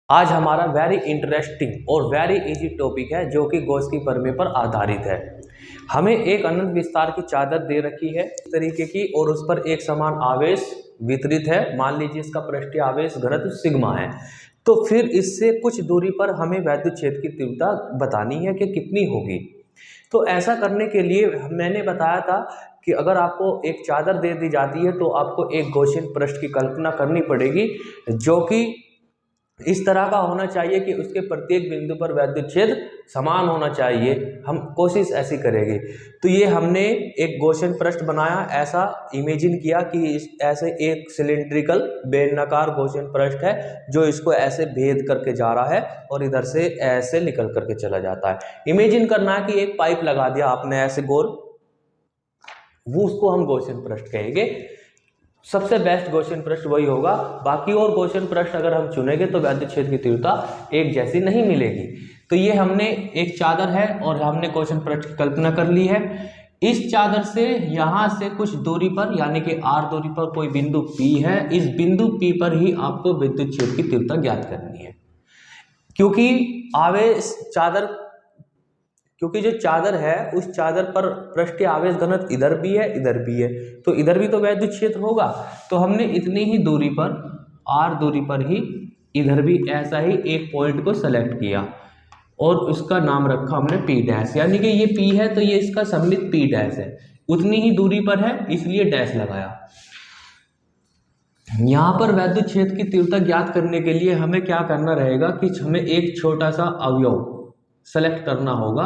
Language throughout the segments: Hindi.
आज हमारा वेरी इंटरेस्टिंग और वेरी इजी टॉपिक है जो कि गॉस की प्रमेय पर आधारित है। हमें एक अनंत विस्तार की चादर दे रखी है इस तरीके की और उस पर एक समान आवेश वितरित है। मान लीजिए इसका पृष्ठीय आवेश घनत्व सिग्मा है। तो फिर इससे कुछ दूरी पर हमें वैद्युत क्षेत्र की तीव्रता बतानी है कि कितनी होगी। तो ऐसा करने के लिए मैंने बताया था कि अगर आपको एक चादर दे दी जाती है तो आपको एक गॉसियन पृष्ठ की कल्पना करनी पड़ेगी जो कि इस तरह का होना चाहिए कि उसके प्रत्येक बिंदु पर वैद्युत क्षेत्र समान होना चाहिए। हम कोशिश ऐसी करेंगे। तो ये हमने एक गॉसियन पृष्ठ बनाया, ऐसा इमेजिन किया कि ऐसे एक सिलिंड्रिकल बेलनाकार गॉसियन पृष्ठ है जो इसको ऐसे भेद करके जा रहा है और इधर से ऐसे निकल करके चला जाता है। इमेजिन करना है कि एक पाइप लगा दिया आपने ऐसे गोल, वो उसको हम गॉसियन पृष्ठ कहेंगे। सबसे बेस्ट गॉसियन पृष्ठ वही होगा। बाकी और गॉसियन पृष्ठ अगर हम चुनेंगे तो वैद्युत क्षेत्र की तीव्रता एक जैसी नहीं मिलेगी। तो ये हमने एक चादर है और हमने गॉसियन पृष्ठ की कल्पना कर ली है। इस चादर से यहां से कुछ दूरी पर यानी कि r दूरी पर कोई बिंदु P है। इस बिंदु P पर ही आपको विद्युत क्षेत्र की तीव्रता ज्ञात करनी है। क्योंकि जो चादर है उस चादर पर पृष्ठीय आवेश घनत्व इधर भी है इधर भी है, तो इधर भी तो वैद्युत क्षेत्र होगा। तो हमने इतनी ही दूरी पर r दूरी पर ही इधर भी ऐसा ही एक पॉइंट को सेलेक्ट किया और उसका नाम रखा हमने P डैश, यानी कि ये P है तो ये इसका सम्मित P डैश है। उतनी ही दूरी पर है इसलिए डैश लगाया। यहाँ पर वैद्युत क्षेत्र की तीव्रता ज्ञात करने के लिए हमें क्या करना रहेगा कि हमें एक छोटा सा अवयव सेलेक्ट करना होगा।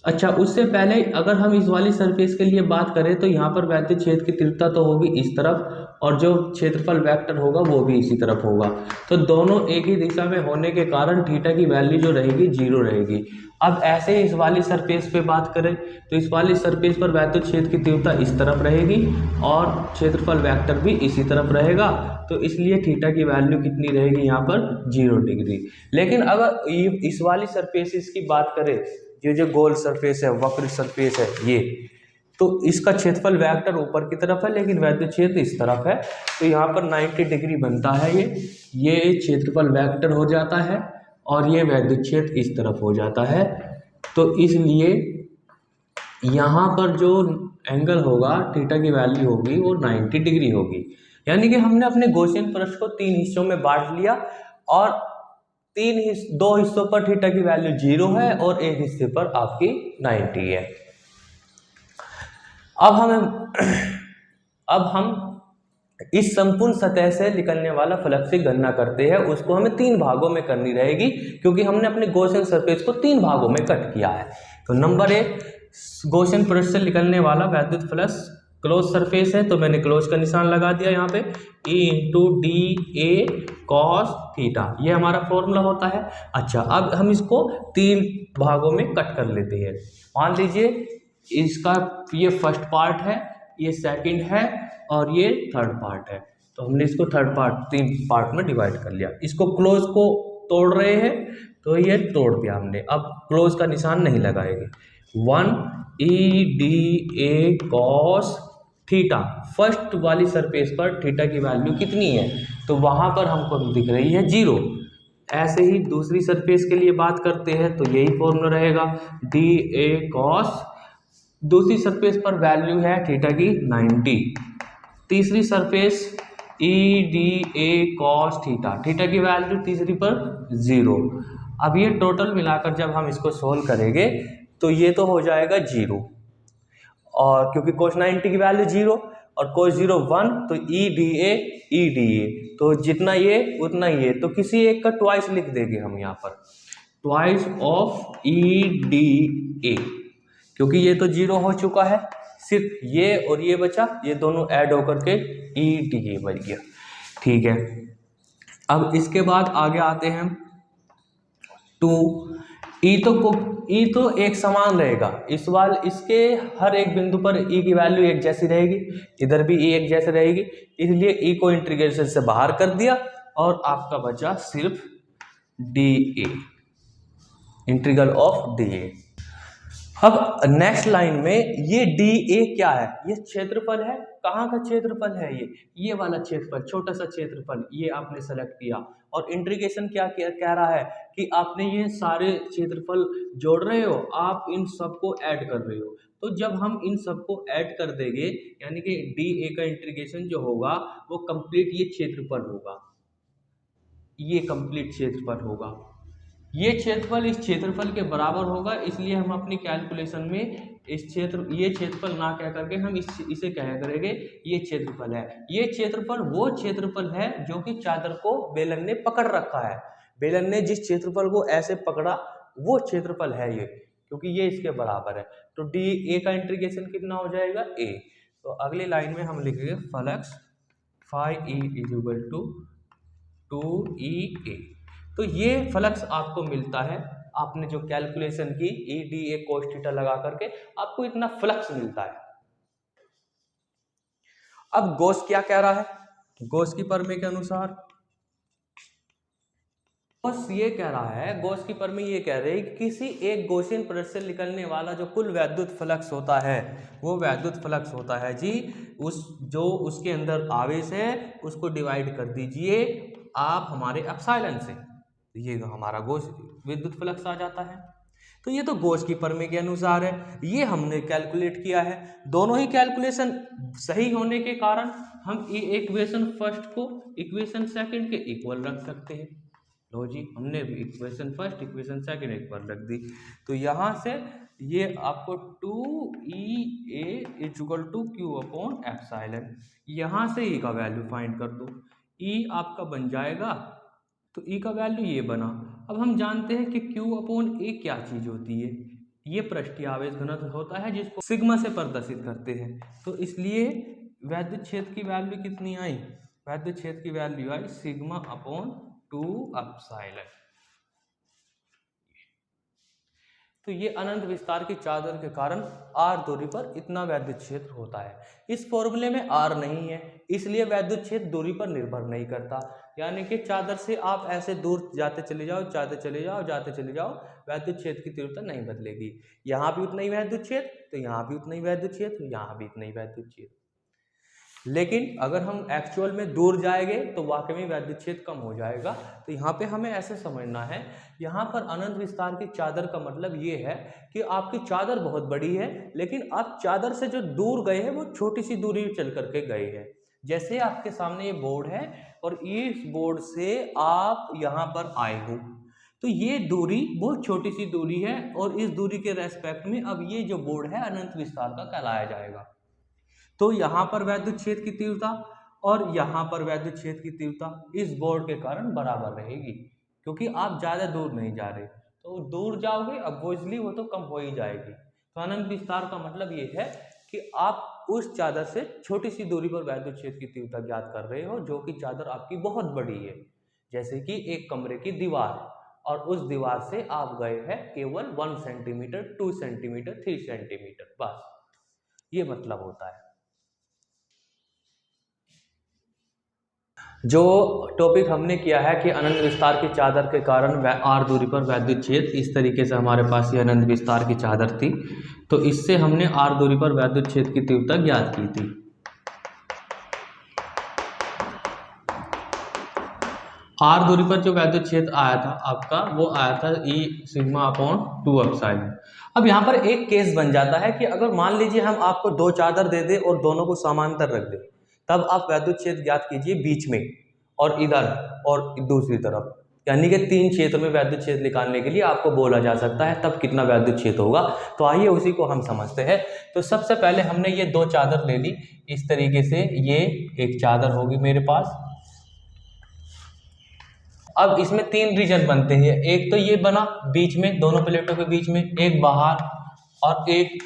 अच्छा, उससे पहले अगर हम इस वाली सरफेस के लिए बात करें तो यहाँ पर वैद्युत क्षेत्र की तीव्रता तो होगी इस तरफ और जो क्षेत्रफल वेक्टर होगा वो भी इसी तरफ होगा। तो दोनों एक ही दिशा में होने के कारण थीटा की वैल्यू जो रहेगी 0 रहेगी। अब ऐसे इस वाली सरफेस पे बात करें तो इस वाली सरफेस पर वैद्युत क्षेत्र की तीव्रता इस तरफ रहेगी और क्षेत्रफल वेक्टर भी इसी तरफ रहेगा। तो इसलिए थीटा की वैल्यू कितनी रहेगी यहाँ पर 0 डिग्री। लेकिन अगर इस वाली सरफेस की बात करें, ये जो गोल सरफेस है, वक्र सरफेस है ये, तो इसका क्षेत्रफल वेक्टर ऊपर की तरफ है लेकिन वैद्युत क्षेत्र इस तरफ है। तो यहाँ पर 90 डिग्री बनता है। ये क्षेत्रफल वेक्टर हो जाता है और ये वैद्युत क्षेत्र इस तरफ हो जाता है। तो इसलिए यहाँ पर जो एंगल होगा थीटा की वैल्यू होगी वो 90 डिग्री होगी। यानी कि हमने अपने गॉसियन पृष्ठ को 3 हिस्सों में बांट लिया और दो हिस्सों पर थीटा की वैल्यू 0 है और एक हिस्से पर आपकी 90 है। अब हम इस संपूर्ण सतह से निकलने वाला फ्लक्स की गणना करते हैं। उसको हमें 3 भागों में करनी रहेगी क्योंकि हमने अपने गॉसियन सरफेस को 3 भागों में कट किया है। तो नंबर 1, गॉसियन पृष्ठ से निकलने वाला वैद्युत फ्लक्स क्लोज सरफेस है तो मैंने क्लोज का निशान लगा दिया यहाँ पे। E into D A cos theta, ये हमारा फॉर्मूला होता है। अच्छा, अब हम इसको 3 भागों में कट कर लेते हैं। मान लीजिए इसका ये फर्स्ट पार्ट है, ये सेकंड है और ये थर्ड पार्ट है। तो हमने इसको 3 पार्ट में डिवाइड कर लिया। इसको क्लोज को तोड़ रहे हैं तो ये तोड़ दिया हमने। अब क्लोज का निशान नहीं लगाएंगे। 1 E D A cos theta, first वाली सरफेस पर थीटा की वैल्यू कितनी है तो वहां पर हमको दिख रही है 0। ऐसे ही दूसरी सरफेस के लिए बात करते हैं तो यही फॉर्मूला रहेगा डी ए कॉस, दूसरी सरफेस पर वैल्यू है थीटा की 90। तीसरी surface E D A cos theta, theta की वैल्यू तीसरी पर 0। अब ये टोटल मिलाकर जब हम इसको सोल्व करेंगे तो ये तो हो जाएगा 0 और क्योंकि कोस 90 की वैल्यू 0 और कोस 0 1 तो ई डी ए तो जितना ये उतना ये, तो किसी एक का ट्वाइस लिख देंगे हम यहाँ पर, twice of E D A, क्योंकि ये तो 0 हो चुका है, सिर्फ ये और ये बचा, ये दोनों ऐड होकर के ई डी ए बन गया। ठीक है, अब इसके बाद आगे आते हैं 2। ई तो एक समान रहेगा। इसके हर एक बिंदु पर ई की वैल्यू एक जैसी रहेगी, इधर भी ई एक जैसी रहेगी, इसलिए ई को इंटीग्रेशन से बाहर कर दिया और आपका बचा सिर्फ D A, integral of D A. अब नेक्स्ट लाइन में ये डी ए क्या है, ये क्षेत्रफल है। कहाँ का क्षेत्रफल है ये वाला क्षेत्रफल, छोटा सा क्षेत्रफल, ये आपने सेलेक्ट किया। और इंटीग्रेशन क्या कह रहा है कि आपने ये सारे क्षेत्रफल जोड़ रहे हो, आप इन सबको ऐड कर रहे हो। तो जब हम इन सबको ऐड कर देंगे यानी कि डी ए का इंटीग्रेशन जो होगा वो कंप्लीट ये क्षेत्रफल होगा, ये कंप्लीट क्षेत्रफल होगा। ये क्षेत्रफल इस क्षेत्रफल के बराबर होगा, इसलिए हम अपनी कैलकुलेशन में ये क्षेत्रफल ना कह करके हम इसे कह करेंगे ये क्षेत्रफल है। ये क्षेत्रफल वो क्षेत्रफल है जो कि चादर को बेलन ने पकड़ रखा है। बेलन ने जिस क्षेत्रफल को ऐसे पकड़ा वो क्षेत्रफल है ये, क्योंकि ये इसके बराबर है। तो डी ए का इंटीग्रेशन कितना हो जाएगा, ए। तो अगली लाइन में हम लिखेंगे flux phi E is equal to 2EA। तो ये फ्लक्स आपको मिलता है, आपने जो कैलकुलेशन की E D A cos theta लगा करके आपको इतना फ्लक्स मिलता है। अब गॉस क्या कह रहा है, गॉस की प्रमेय के अनुसार गॉस ये कह रहा है, गॉस की प्रमेय ये कह रही है कि किसी एक गॉसियन परत से निकलने वाला जो कुल वैद्युत फ्लक्स होता है वो वैद्युत फ्लक्स होता है जी उसके अंदर आवेश है उसको डिवाइड कर दीजिए आप हमारे एप्सिलॉन से, ये हमारा गॉस विद्युत फ्लक्स आ जाता है। तो ये तो गॉस की प्रमेय के अनुसार है, ये हमने कैलकुलेट किया है। दोनों ही कैलकुलेशन सही होने के कारण हम इक्वेशन फर्स्ट को इक्वेशन सेकंड के इक्वल रख सकते हैं। लो जी, हमने equation first equation second equal रख दी। तो यहाँ से ये आपको 2EA is equal to Q upon epsilon, यहाँ से ई का वैल्यू फाइंड कर दो। ई आपका बन जाएगा, तो ई का वैल्यू ये बना। अब हम जानते हैं कि Q अपॉन ए क्या चीज़ होती है, ये पृष्ठीय आवेश घनत्व होता है जिसको सिग्मा से प्रदर्शित करते हैं। तो इसलिए वैद्युत क्षेत्र की वैल्यू कितनी आई, वैद्युत क्षेत्र की वैल्यू आई सिग्मा अपॉन 2 एप्सिलॉन। तो ये अनंत विस्तार की चादर के कारण r दूरी पर इतना वैद्युत क्षेत्र होता है। इस फॉर्मूले में r नहीं है, इसलिए वैद्युत क्षेत्र दूरी पर निर्भर नहीं करता। यानी कि चादर से आप ऐसे दूर जाते चले जाओ, जाते चले जाओ, जाते चले जाओ, वैद्युत क्षेत्र की तीव्रता नहीं बदलेगी। यहाँ भी उतना ही वैद्युत क्षेत्र, तो यहाँ भी उतना ही वैद्युत क्षेत्र, यहाँ भी उतना ही वैद्युत क्षेत्र। लेकिन अगर हम एक्चुअल में दूर जाएंगे तो वाकई में वैद्युत क्षेत्र कम हो जाएगा। तो यहाँ पे हमें ऐसे समझना है, यहाँ पर अनंत विस्तार की चादर का मतलब ये है कि आपकी चादर बहुत बड़ी है लेकिन आप चादर से जो दूर गए हैं वो छोटी सी दूरी चल करके गए हैं। जैसे आपके सामने ये बोर्ड है और इस बोर्ड से आप यहाँ पर आए हो, तो ये दूरी बहुत छोटी सी दूरी है और इस दूरी के रेस्पेक्ट में अब ये जो बोर्ड है अनंत विस्तार का कहलाया जाएगा। तो यहाँ पर वैद्युत क्षेत्र की तीव्रता और यहाँ पर वैद्युत क्षेत्र की तीव्रता इस बोर्ड के कारण बराबर रहेगी, क्योंकि आप ज़्यादा दूर नहीं जा रहे। तो दूर जाओगे ऑब्वियसली वो तो कम हो ही जाएगी। तो अनंत विस्तार का मतलब ये है कि आप उस चादर से छोटी सी दूरी पर वैद्युत क्षेत्र की तीव्रता ज्ञात कर रहे हो, जो कि चादर आपकी बहुत बड़ी है, जैसे कि एक कमरे की दीवार, और उस दीवार से आप गए हैं केवल 1 सेंटीमीटर, 2 सेंटीमीटर, 3 सेंटीमीटर, बस ये मतलब होता है। जो टॉपिक हमने किया है कि अनंत विस्तार की चादर के कारण r दूरी पर वैद्युत क्षेत्र, इस तरीके से हमारे पास ये अनंत विस्तार की चादर थी, तो इससे हमने r दूरी पर वैद्युत क्षेत्र की तीव्रता ज्ञात की थी। r दूरी पर जो वैद्युत क्षेत्र आया था आपका, वो आया था E सिग्मा अपॉन 2 एप्सिलॉन। अब यहाँ पर एक केस बन जाता है कि अगर मान लीजिए हम आपको 2 चादर दे दे और दोनों को समांतर रख दे, तब आप वैद्युत क्षेत्र ज्ञात कीजिए बीच में और इधर और दूसरी तरफ, यानी कि 3 क्षेत्र में वैद्युत क्षेत्र निकालने के लिए आपको बोला जा सकता है तब कितना वैद्युत क्षेत्र होगा। तो आइए उसी को हम समझते हैं। तो सबसे पहले हमने ये 2 चादर ले ली इस तरीके से, ये एक चादर होगी मेरे पास। अब इसमें 3 रीजन बनते हैं, एक तो ये बना बीच में, दोनों प्लेटों के बीच में, एक बाहर और एक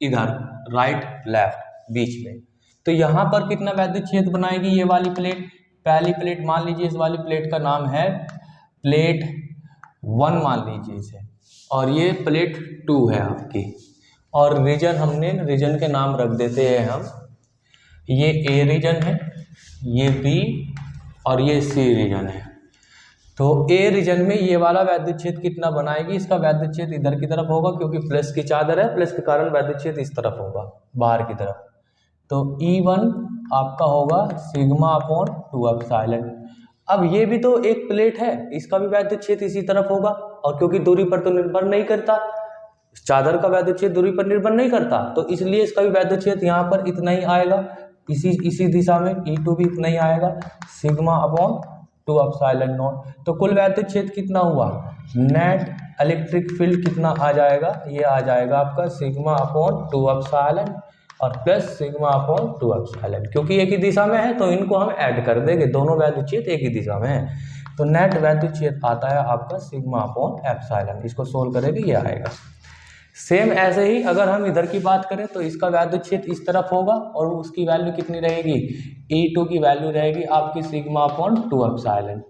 इधर राइट लेफ्ट बीच में। तो यहाँ पर कितना वैद्युत क्षेत्र बनाएगी ये वाली प्लेट, पहली प्लेट मान लीजिए इस वाली प्लेट का नाम है प्लेट 1 मान लीजिए इसे, और ये प्लेट 2 है आपकी, और रीजन हमने रीजन के नाम रख देते हैं हम, ये ए रीजन है, ये बी और ये सी रीजन है। तो ए रीजन में ये वाला वैद्युत क्षेत्र कितना बनाएगी, इसका वैद्युत क्षेत्र इधर की तरफ होगा क्योंकि प्लस की चादर है, प्लस के कारण वैद्युत क्षेत्र इस तरफ होगा बाहर की तरफ। तो E1 आपका होगा सिग्मा अपॉन 2 एप्सिलॉन। अब ये भी तो एक प्लेट है, इसका भी वैद्युत क्षेत्र इसी तरफ होगा, और क्योंकि दूरी पर तो निर्भर नहीं करता, चादर का वैद्युत क्षेत्र दूरी पर निर्भर नहीं करता, तो इसलिए इसका भी वैद्युत क्षेत्र यहाँ पर इतना ही आएगा, इसी दिशा में E2 भी इतना ही आएगा, सिग्मा अपॉन 2 एप्सिलॉन नॉट। तो कुल वैद्युत क्षेत्र कितना हुआ, नेट इलेक्ट्रिक फील्ड कितना आ जाएगा, ये आ जाएगा आपका सिग्मा अपॉन 2 एप्सिलॉन और प्लस सिग्मा अपॉन 2 एप्सिलॉन। क्योंकि एक ही दिशा में है तो इनको हम ऐड कर देंगे, दोनों वैद्युत क्षेत्र एक ही दिशा में है, तो नेट वैद्युत क्षेत्र आता है आपका सिग्मा अपॉन एप्सिलॉन। इसको सोल्व करेंगे, ये आएगा। सेम ऐसे ही अगर हम इधर की बात करें तो इसका वैद्युत क्षेत्र इस तरफ होगा और उसकी वैल्यू कितनी रहेगी, E2 की वैल्यू रहेगी आपकी सिग्मा अपॉन 2 एप्सिलॉन।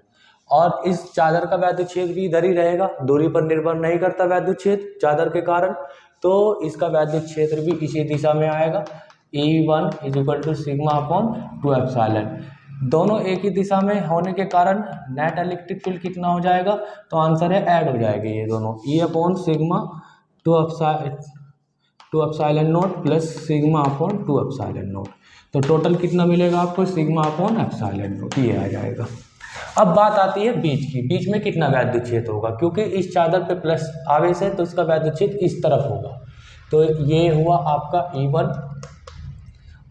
और इस चादर का वैद्युत क्षेत्र भी इधर ही रहेगा, दूरी पर निर्भर नहीं करता वैद्युत क्षेत्र चादर के कारण, तो इसका वैद्युत क्षेत्र भी इसी दिशा में आएगा, E1 is equal to sigma upon 2 epsilon. दोनों एक ही दिशा में होने के कारण नेट इलेक्ट्रिक फील्ड कितना हो जाएगा, तो आंसर है ऐड हो जाएंगे ये दोनों, E upon sigma 2 epsilon note plus sigma upon 2 epsilon note. तो टोटल कितना मिलेगा आपको, सिग्मा अपॉन एप्सिलॉन नोट, ये आ जाएगा। अब बात आती है बीच की, बीच में कितना वैद्युत क्षेत्र होगा, क्योंकि इस चादर पे प्लस आवेश है तो इसका वैद्युत क्षेत्र इस तरफ होगा, तो ये हुआ आपका E1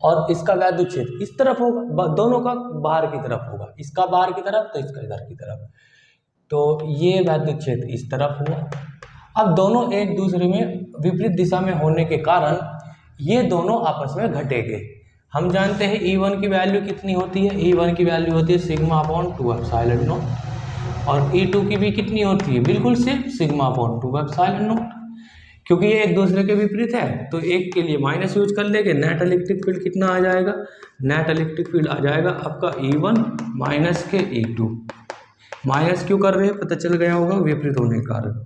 और इसका वैद्युत क्षेत्र इस तरफ होगा, दोनों का बाहर की तरफ होगा, इसका बाहर की तरफ तो इसका इधर की तरफ, तो ये वैद्युत क्षेत्र इस तरफ हुआ। अब दोनों एक दूसरे में विपरीत दिशा में होने के कारण ये दोनों आपस में घटेंगे। हम जानते हैं E1 की वैल्यू कितनी होती है, E1 की वैल्यू होती है सिग्मा अपॉन 2 एप्सिलॉन नॉट, और E2 की भी कितनी होती है, बिल्कुल same sigma upon 2 epsilon not. क्योंकि ये एक दूसरे के विपरीत है तो एक के लिए माइनस यूज कर लेंगे, नेट इलेक्ट्रिक फील्ड कितना आ जाएगा, नेट इलेक्ट्रिक फील्ड आ जाएगा आपका E1 माइनस के E2। माइनस क्यों कर रहे हैं, पता चल गया होगा, विपरीत होने के कारण।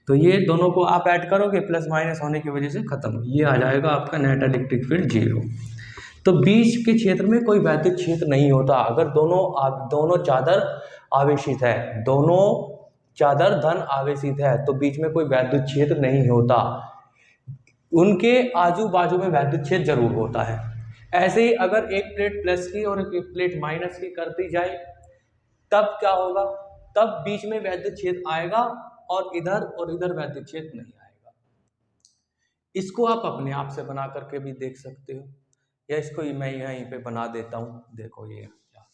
तो ये दोनों को आप ऐड करोगे, प्लस माइनस होने की वजह से खत्म, ये आ जाएगा आपका नेट इलेक्ट्रिक फील्ड 0। तो बीच के क्षेत्र में कोई वैद्युत क्षेत्र नहीं होता अगर दोनों चादर आवेशित है, दोनों चादर धन आवेशित है, तो बीच में कोई वैद्युत क्षेत्र नहीं होता, उनके आजू बाजू में वैद्युत क्षेत्र जरूर होता है। ऐसे ही अगर एक प्लेट प्लस की और एक प्लेट माइनस की करती जाए तब क्या होगा, तब बीच में वैद्युत क्षेत्र आएगा और इधर वैद्युत क्षेत्र नहीं आएगा। इसको आप अपने आप से बना करके भी देख सकते हो, या इसको मैं यहीं पे बना देता हूं, देखो ये क्या,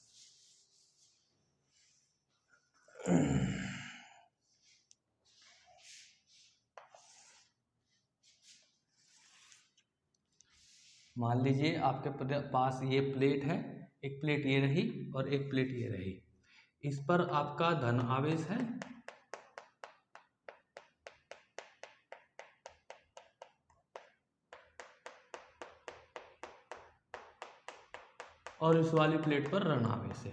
मान लीजिए आपके पास ये प्लेट है, एक प्लेट ये रही और एक प्लेट ये रही, इस पर आपका धन आवेश है और इस वाली प्लेट पर ऋण आवेश है,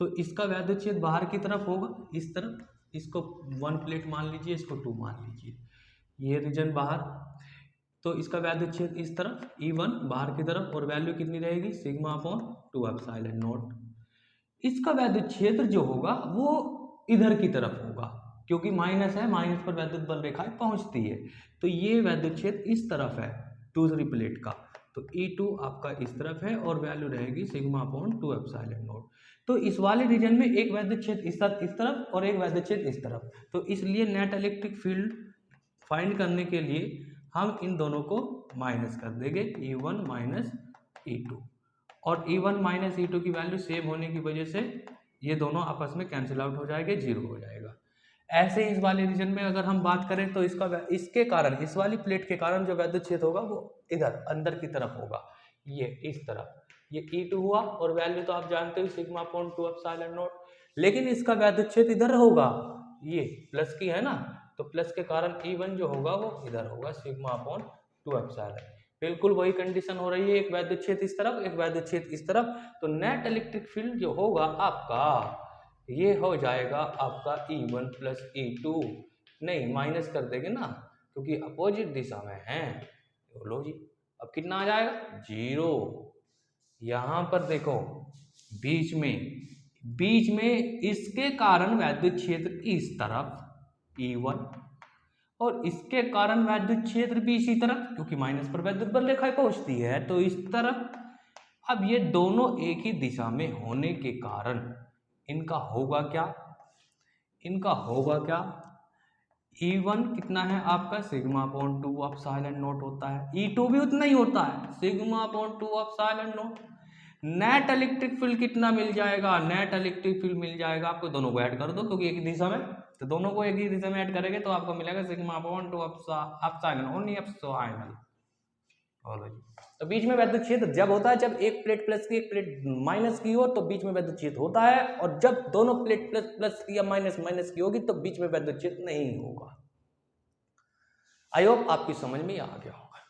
तो इसका वैद्युत क्षेत्र बाहर की तरफ होगा, इस तरफ, इसको 1 प्लेट मान लीजिए, इसको 2 मान लीजिए, ये रीजन बाहर, तो इसका वैद्युत क्षेत्र इस तरफ E1 बाहर की तरफ, और वैल्यू कितनी रहेगी सिग्मा अपॉन 2 एप्सिलॉन नॉट। इसका वैद्युत क्षेत्र जो होगा वो इधर की तरफ होगा, क्योंकि माइनस है, माइनस पर वैद्युत बल रेखाएं पहुंचती है, तो ये वैद्युत क्षेत्र इस तरफ है दूसरी प्लेट का, तो E2 आपका इस तरफ है और वैल्यू रहेगी सिग्मा अपॉन 2 एप्सिलॉन नॉट। तो इस वाले रीजन में एक वैद्युत क्षेत्र इस तरफ और एक वैद्युत क्षेत्र इस तरफ, तो इसलिए नेट इलेक्ट्रिक फील्ड फाइंड करने के लिए हम इन दोनों को माइनस कर देंगे, E1 माइनस E2, और E1 माइनस E2 की वैल्यू सेम होने की वजह से ये दोनों आपस में कैंसिल आउट हो जाएंगे, 0 हो जाएगा। ऐसे इस वाले रीजन में अगर हम बात करें तो इसके कारण, इस वाली प्लेट के कारण जो वैद्युत क्षेत्र होगा वो इधर अंदर की तरफ होगा, ये इस तरफ, ये E2 हुआ, और वैल्यू तो आप जानते हो सिग्मा अपॉन 2 एप्सिलॉन नॉट, लेकिन इसका वैद्युत क्षेत्र इधर होगा, ये प्लस की है ना, तो प्लस के कारण E1 जो होगा वो इधर होगा सिग्मा अपॉन 2 एप्सिलॉन। बिल्कुल वही कंडीशन हो रही है, एक वैद्युत क्षेत्र इस तरफ, एक वैद्युत क्षेत्र इस तरफ, तो नेट इलेक्ट्रिक फील्ड जो होगा आपका ये हो जाएगा आपका E1 प्लस E2, नहीं माइनस कर देंगे ना क्योंकि अपोजिट दिशा में है, लो जी, अब कितना आ जाएगा 0। यहां पर देखो बीच में बीच में इसके कारण वैद्युत क्षेत्र इस तरफ E1 और इसके कारण वैद्युत क्षेत्र भी इसी तरफ, क्योंकि माइनस पर वैद्युत बल रेखा पहुंचती है तो इस तरफ। अब ये दोनों एक ही दिशा में होने के कारण इनका होगा क्या, इनका होगा क्या, E1 कितना है आपका सिग्मा अपॉन 2 एप्सिलॉन नॉट होता है, E2 भी उतना ही होता है sigma upon 2 epsilon not. Net electric field कितना मिल जाएगा, नेट इलेक्ट्रिक फील्ड मिल जाएगा आपको, दोनों को ऐड कर दो क्योंकि एक ही दिशा में, तो दोनों को एक ही दिशा में ऐड करेंगे तो आपको मिलेगा sigma upon 2 epsilon only epsilon. तो बीच में वैद्युत क्षेत्र जब होता है जब एक प्लेट प्लस की एक प्लेट माइनस की हो तो बीच में वैद्युत क्षेत्र होता है, और जब दोनों प्लेट प्लस प्लस की या माइनस माइनस की होगी तो बीच में वैद्युत क्षेत्र नहीं होगा। आई होप आपकी समझ में आ गया होगा।